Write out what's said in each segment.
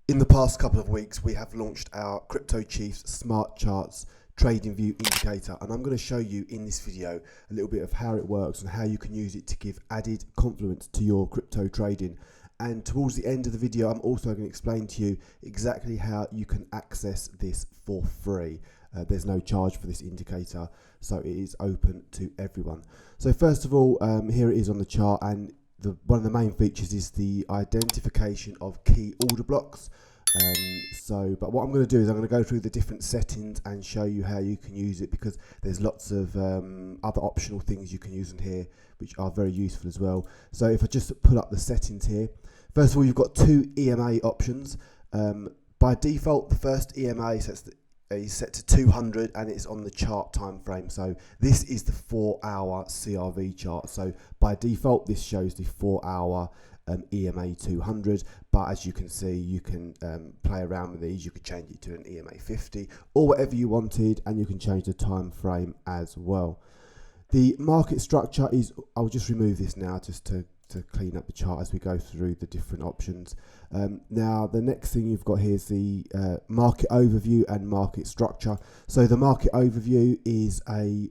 In the past couple of weeks, we have launched our Crypto Chiefs SmartCharts Trading View Indicator, and I'm going to show you in this video a little bit of how it works and how you can use it to give added confluence to your crypto trading. And towards the end of the video, I'm also going to explain to you exactly how you can access this for free. There's no charge for this indicator, so it is open to everyone. So first of all, here it is on the chart, and one of the main features is the identification of key order blocks. But what I'm going to do is I'm going to go through the different settings and show you how you can use it, because there's lots of other optional things you can use in here which are very useful as well. So if I just pull up the settings here, first of all, you've got two EMA options. By default, the first EMA is set to 200 and it's on the chart time frame. So this is the 4-hour CRV chart. So by default, this shows the 4-hour EMA 200, but as you can see, you can play around with these. You could change it to an EMA 50 or whatever you wanted, and you can change the time frame as well. The market structure is, I'll just remove this now just to clean up the chart as we go through the different options. Now the next thing you've got here is the market overview and market structure. So the market overview is a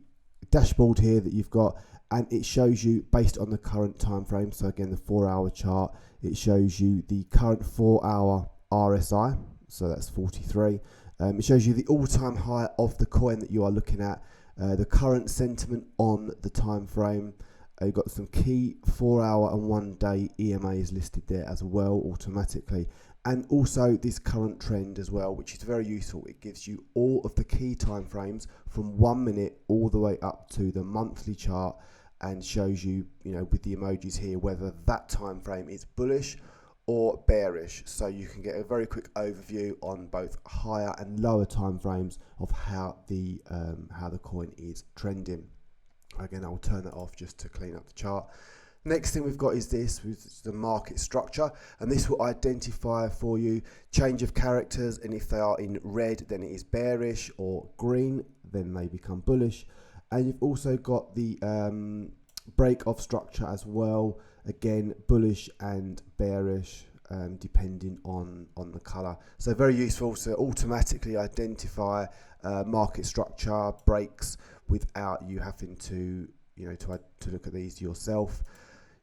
dashboard here that you've got, and it shows you based on the current time frame. So again, the 4-hour chart, it shows you the current 4-hour RSI, so that's 43. It shows you the all-time high of the coin that you are looking at, the current sentiment on the time frame. You've got some key 4-hour and 1-day EMAs listed there as well automatically, and also this current trend as well, which is very useful. It gives you all of the key time frames from 1 minute all the way up to the monthly chart, and shows you, with the emojis here, whether that time frame is bullish or bearish. So you can get a very quick overview on both higher and lower time frames of how the coin is trending. Again, I'll turn it off just to clean up the chart. Next thing we've got is this, which is the market structure, and this will identify for you change of characters, and if they are in red, then it is bearish, or green, then they become bullish. And you've also got the break of structure as well, again bullish and bearish, depending on the color. So very useful to automatically identify market structure breaks without you having to to look at these yourself.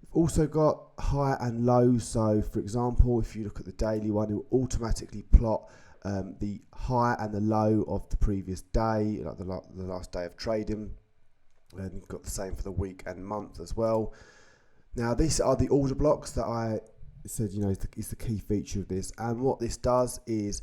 You've also got high and low. So for example, if you look at the daily one, it will automatically plot the high and the low of the previous day, like the last day of trading. And you've got the same for the week and month as well. Now these are the order blocks that I said is the key feature of this, and what this does is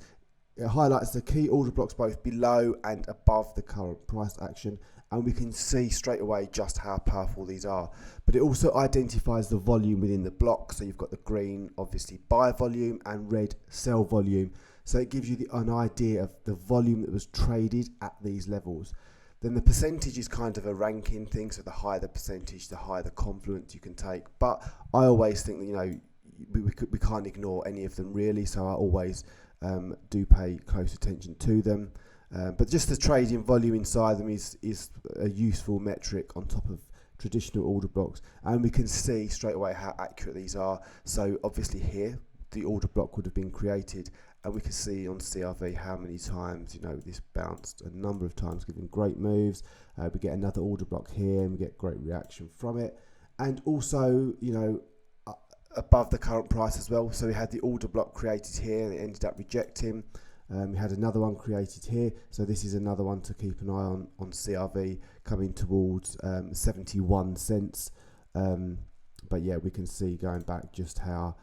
it highlights the key order blocks both below and above the current price action, and we can see straight away just how powerful these are. But it also identifies the volume within the block. So you've got the green, obviously, buy volume, and red, sell volume. So it gives you an idea of the volume that was traded at these levels. Then the percentage is kind of a ranking thing. So the higher the percentage, the higher the confluence you can take. But I always think that, we can't ignore any of them really. So I always do pay close attention to them. But just the trading volume inside them is a useful metric on top of traditional order blocks, and we can see straight away how accurate these are. So obviously here the order block would have been created, and we can see on CRV how many times this bounced a number of times, giving great moves. We get another order block here and we get great reaction from it, and also above the current price as well. So we had the order block created here and it ended up rejecting. We had another one created here, so this is another one to keep an eye on CRV, coming towards 71 cents. But yeah, we can see going back just how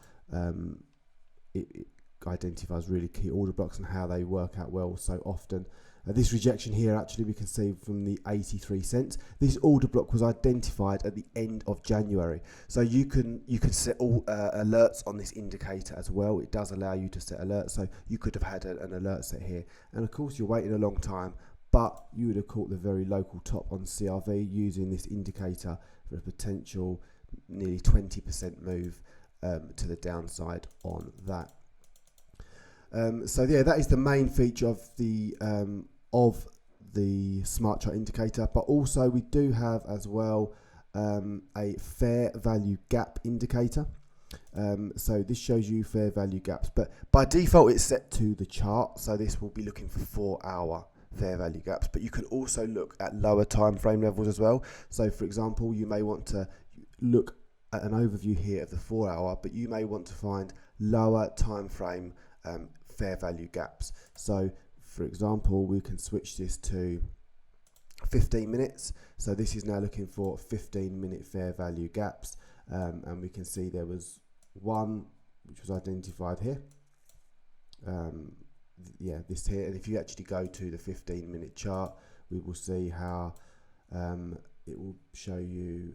it identifies really key order blocks and how they work out well so often. This rejection here, actually, we can see from the 83 cents. This order block was identified at the end of January. So you can set all alerts on this indicator as well. It does allow you to set alerts. So you could have had an alert set here. And of course, you're waiting a long time, but you would have caught the very local top on CRV using this indicator for a potential nearly 20% move to the downside on that. So yeah, that is the main feature of the smart chart indicator, but also we do have as well a fair value gap indicator. So this shows you fair value gaps, but by default it's set to the chart, so this will be looking for 4-hour fair value gaps, but you can also look at lower time frame levels as well. So for example, you may want to look at an overview here of the 4-hour, but you may want to find lower time frame fair value gaps. So for example, we can switch this to 15 minutes. So this is now looking for 15-minute fair value gaps, and we can see there was one which was identified here. Yeah, this here, and if you actually go to the 15-minute chart, we will see how it will show you.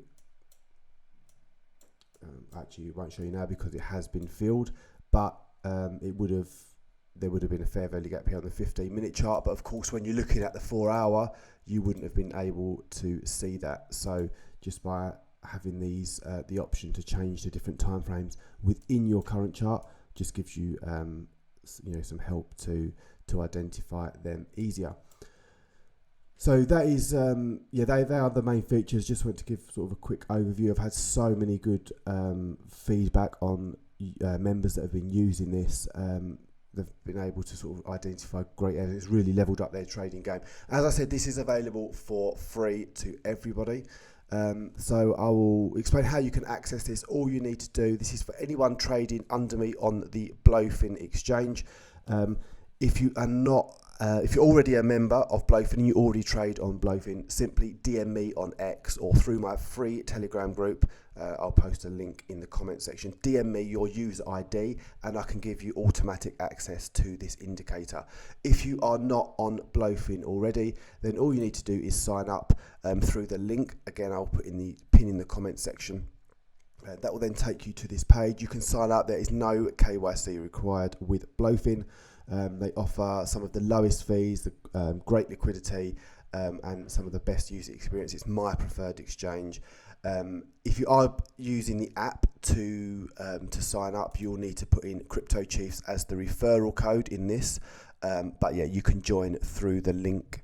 Actually, it won't show you now because it has been filled, but there would have been a fair value gap here on the 15-minute chart. But of course, when you're looking at the 4-hour, you wouldn't have been able to see that. So just by having these the option to change the different time frames within your current chart just gives you some help to identify them easier. So that is they are the main features. Just want to give sort of a quick overview. I've had so many good feedback on members that have been using this. They've been able to sort of identify great areas. It's really leveled up their trading game. As I said, this is available for free to everybody. So I will explain how you can access this. All you need to do, this is for anyone trading under me on the Blowfin exchange. If you are not, if you're already a member of Blowfin and you already trade on Blowfin, simply DM me on X or through my free Telegram group. I'll post a link in the comment section. DM me your user ID and I can give you automatic access to this indicator. If you are not on Blowfin already, then all you need to do is sign up through the link. Again, I'll put in the pin in the comment section. That will then take you to this page. You can sign up. There is no KYC required with Blowfin. They offer some of the lowest fees, great liquidity, and some of the best user experience. It's my preferred exchange. If you are using the app to sign up, you'll need to put in Crypto Chiefs as the referral code in this. But yeah, you can join through the link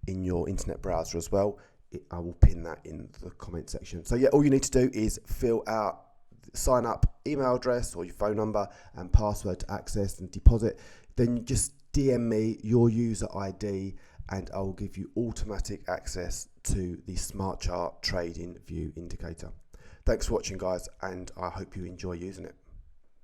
in your internet browser as well. I will pin that in the comment section. So yeah, all you need to do is fill out, sign up, email address or your phone number and password to access and deposit. Then you just DM me your user ID and I will give you automatic access to the SmartChart Trading View indicator. Thanks for watching, guys, and I hope you enjoy using it.